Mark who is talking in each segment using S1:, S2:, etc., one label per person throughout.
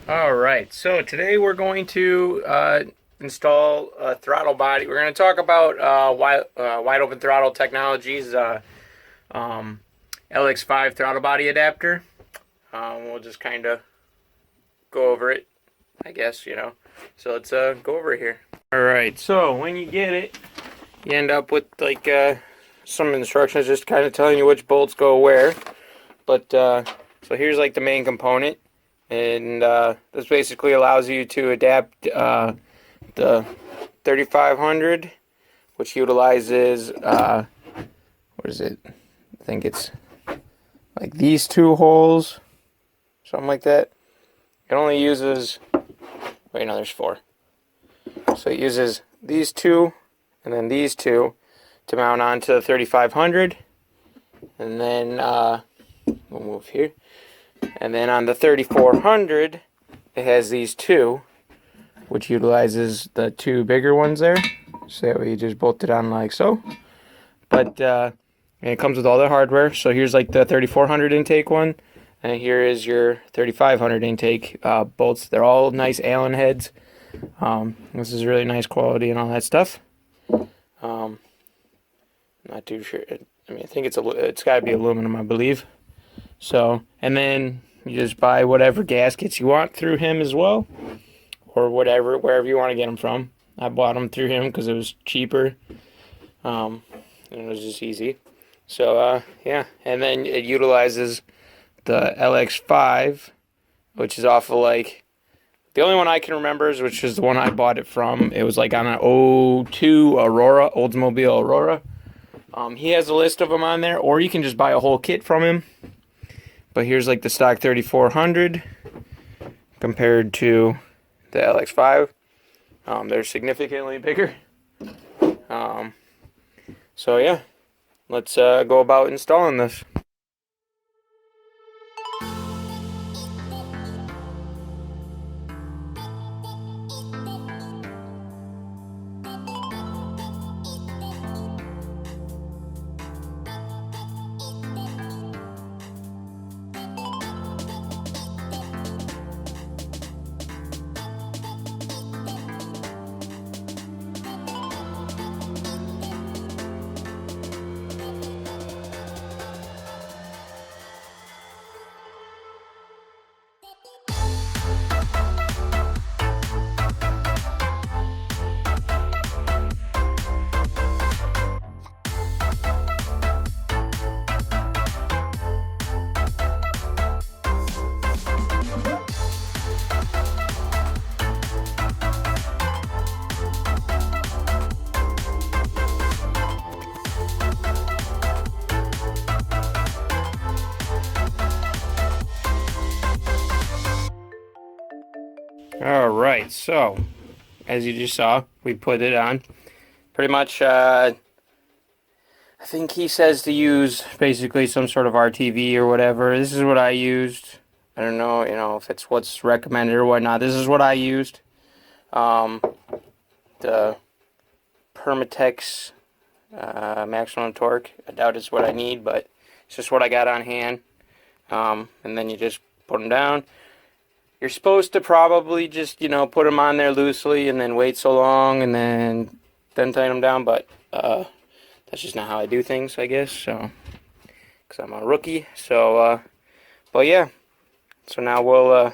S1: Alright, so today we're going to install a throttle body. We're going to talk about wide open throttle technologies, LX5 throttle body adapter. We'll just kind of go over it, I guess, you know. So let's go over it here. Alright, so when you get it, you end up with like some instructions just kind of telling you which bolts go where. But so here's like the main component. And this basically allows you to adapt the 3500, which utilizes what is it? I think it's like these two holes, something like that. It only uses, wait, no, there's four. So it uses these two and then these two to mount onto the 3500, and then we'll move here. And then on the 3400, it has these two, which utilizes the two bigger ones there. So that way you just bolt it on like so. But and it comes with all the hardware. So here's like the 3400 intake one, and here is your 3500 intake bolts. They're all nice Allen heads. This is really nice quality and all that stuff. Not too sure. I mean, I think it's got to be aluminum, I believe. So, and then you just buy whatever gaskets you want through him as well, or whatever, wherever you want to get them from. I bought them through him because it was cheaper, and it was just easy. So, yeah, and then it utilizes the LX5, which is off of like, the only one I can remember is, which is the one I bought it from. It was like on an 02 Aurora, Oldsmobile Aurora. He has a list of them on there, or you can just buy a whole kit from him. But here's like the stock 3400 compared to the LX5. They're significantly bigger. So yeah, let's go about installing this. Alright, so as you just saw, we put it on. Pretty much, I think he says to use basically some sort of RTV or whatever. This is what I used. I don't know, if it's what's recommended or whatnot. This is what I used. The Permatex maximum torque. I doubt it's what I need, but it's just what I got on hand. And then you just put them down. You're supposed to probably just, put them on there loosely and then wait so long and then tighten them down, but that's just not how I do things, I guess, so, because I'm a rookie, so, but yeah, so now we'll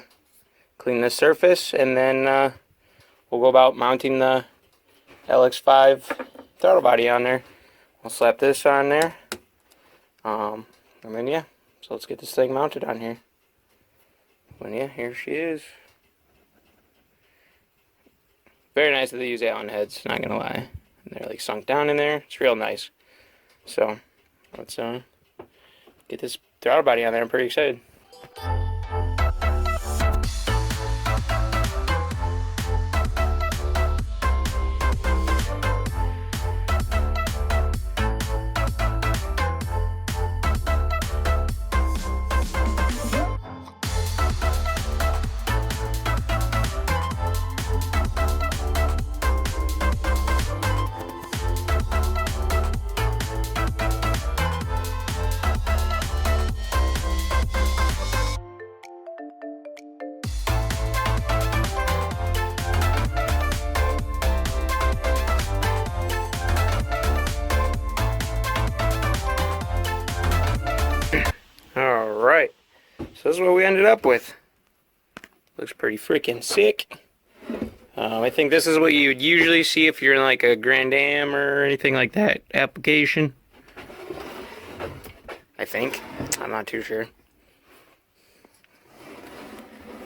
S1: clean this surface, and then we'll go about mounting the LX5 throttle body on there. I'll slap this on there, and then yeah, so let's get this thing mounted on here. And yeah, here she is. Very nice that they use Allen heads, not gonna lie. And they're like sunk down in there. It's real nice. So let's get this throttle body on there. I'm pretty excited. So this is what we ended up with. Looks pretty freaking sick. I think this is what you would usually see if you're in like a Grand Am or anything like that application. I think. I'm not too sure.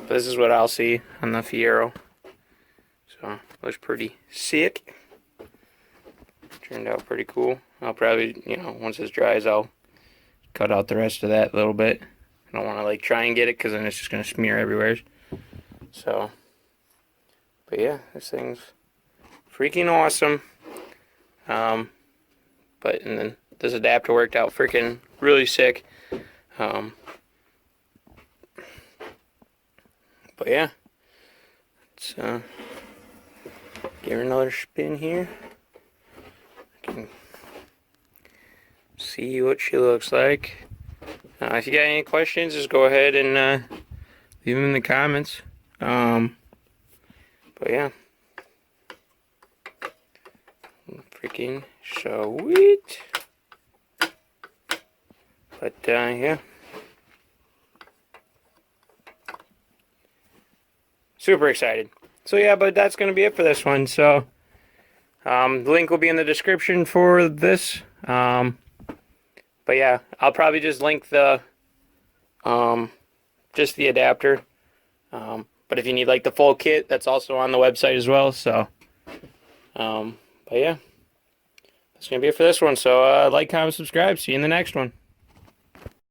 S1: But this is what I'll see on the Fiero. So, looks pretty sick. Turned out pretty cool. I'll probably, you know, once this dries, I'll cut out the rest of that a little bit. I don't want to like try and get it because then it's just going to smear everywhere. So, but yeah, this thing's freaking awesome. But, and then this adapter worked out freaking really sick. But yeah, let's give her another spin here. I can see what she looks like. If you got any questions, just go ahead and leave them in the comments. But yeah, freaking sweet. But yeah, super excited. So yeah, but that's gonna be it for this one. So the link will be in the description for this. But yeah, I'll probably just link the just the adapter. But if you need like the full kit, that's also on the website as well. So but yeah, that's gonna be it for this one. So like, comment, subscribe. See you in the next one.